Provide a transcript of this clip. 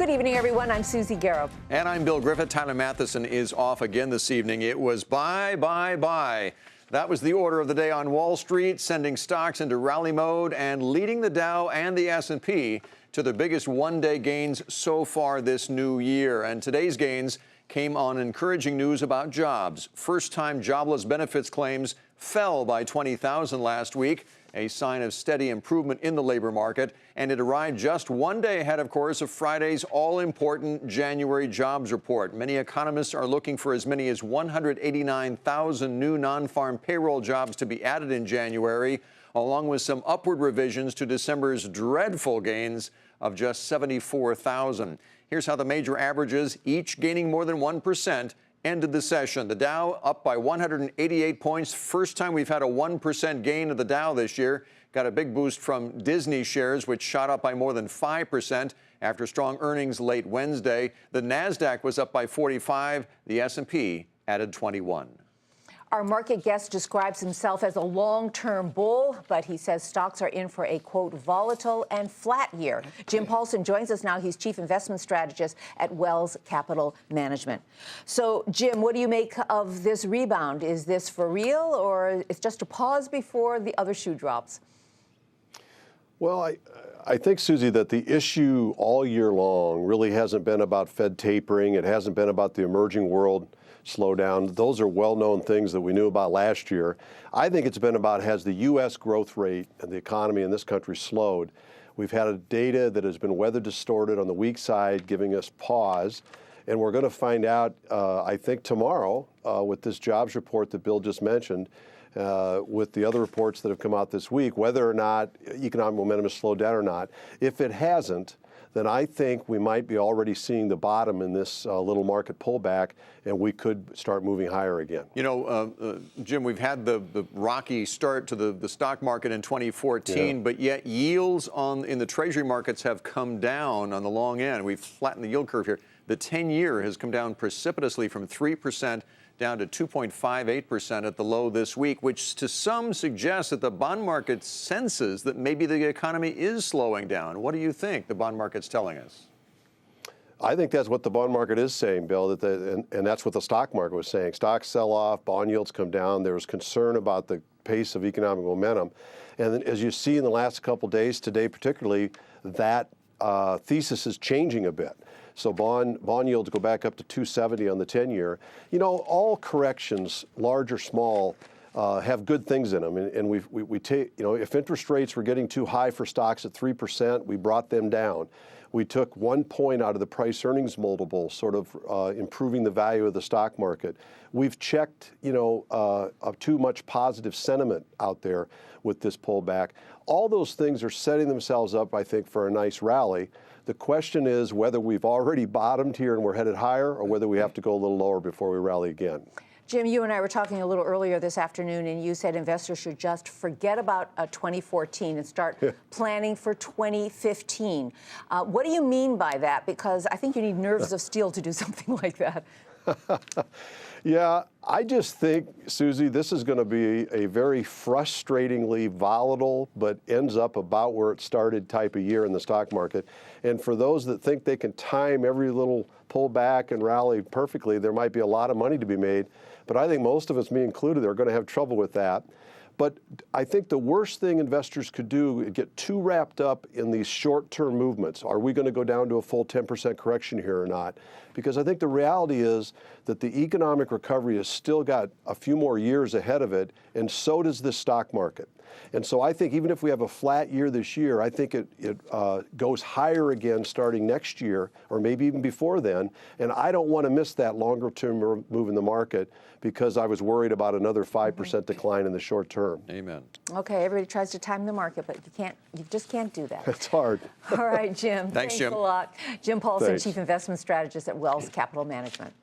Good evening, everyone. I'm Susie Garrow. And I'm Bill Griffith. Tyler Matheson is off again this evening. It was buy, buy, buy. That was the order of the day on Wall Street, sending stocks into rally mode and leading the Dow and the S&P to the biggest one-day gains so far this new year. And today's gains came on encouraging news about jobs. First-time jobless benefits claims fell by 20,000 last week, a sign of steady improvement in the labor market. And it arrived just one day ahead, of course, of Friday's all-important January jobs report. Many economists are looking for as many as 189,000 new non-farm payroll jobs to be added in January, along with some upward revisions to December's dreadful gains of just 74,000. Here's how the major averages, each gaining more than 1%, ended the session. The Dow up by 188 points. First time we've had a 1% gain of the Dow this year. Got a big boost from Disney shares, which shot up by more than 5% after strong earnings late Wednesday. The Nasdaq was up by 45. The S&P added 21. Our market guest describes himself as a long-term bull, but he says stocks are in for a, quote, volatile and flat year. Jim Paulson joins us now. He's chief investment strategist at Wells Capital Management. So, Jim, what do you make of this rebound? Is this for real, or it's just a pause before the other shoe drops? Well, I think, Susie, that the issue all year long really hasn't been about Fed tapering. It hasn't been about the emerging world slowdown. Those are well-known things that we knew about last year. I think it's been about, has the U.S. growth rate and the economy in this country slowed? We've had a data that has been weather distorted on the weak side, giving us pause. And we're going to find out, I think, tomorrow with this jobs report that Bill just mentioned, with the other reports that have come out this week, whether or not economic momentum has slowed down or not. If it hasn't, then I think we might be already seeing the bottom in this little market pullback, and we could start moving higher again. You know, Jim, we've had the rocky start to the stock market in 2014, but yet yields in the Treasury markets have come down on the long end. We've flattened the yield curve here. The 10-year has come down precipitously from 3% down to 2.58% at the low this week, which to some suggests that the bond market senses that maybe the economy is slowing down. What do you think the bond market's telling us? I think that's what the bond market is saying, Bill, and that's what the stock market was saying. Stocks sell off, bond yields come down. There was concern about the pace of economic momentum. And then, as you see in the last couple days, today particularly, that thesis is changing a bit. So bond yields go back up to 270 on the 10-year. You know, all corrections, large or small, have good things in them. And we take, you know, if interest rates were getting too high for stocks at 3%, we brought them down. We took 1 point out of the price earnings multiple, sort of improving the value of the stock market. We've checked, you know, too much positive sentiment out there with this pullback. All those things are setting themselves up, I think, for a nice rally. The question is whether we've already bottomed here and we're headed higher, or whether we have to go a little lower before we rally again. Jim, you and I were talking a little earlier this afternoon, and you said investors should just forget about 2014 and start planning for 2015. What do you mean by that? Because I think you need nerves of steel to do something like that. Yeah, I just think, Susie, this is going to be a very frustratingly volatile, but ends up about where it started type of year in the stock market. And for those that think they can time every little pullback and rally perfectly, there might be a lot of money to be made. But I think most of us, me included, are going to have trouble with that. But I think the worst thing investors could do is get too wrapped up in these short-term movements. Are we going to go down to a full 10% correction here or not? Because I think the reality is that the economic recovery has still got a few more years ahead of it, and so does this stock market. And so I think even if we have a flat year this year, I think it goes higher again starting next year, or maybe even before then. And I don't want to miss that longer-term move in the market because I was worried about another 5% decline in the short term. Amen. Okay, everybody tries to time the market, but you just can't do that. It's hard. All right, Jim. Thanks, Jim. A lot. Jim Paulson, Thanks. Chief Investment Strategist at Wells Capital Management.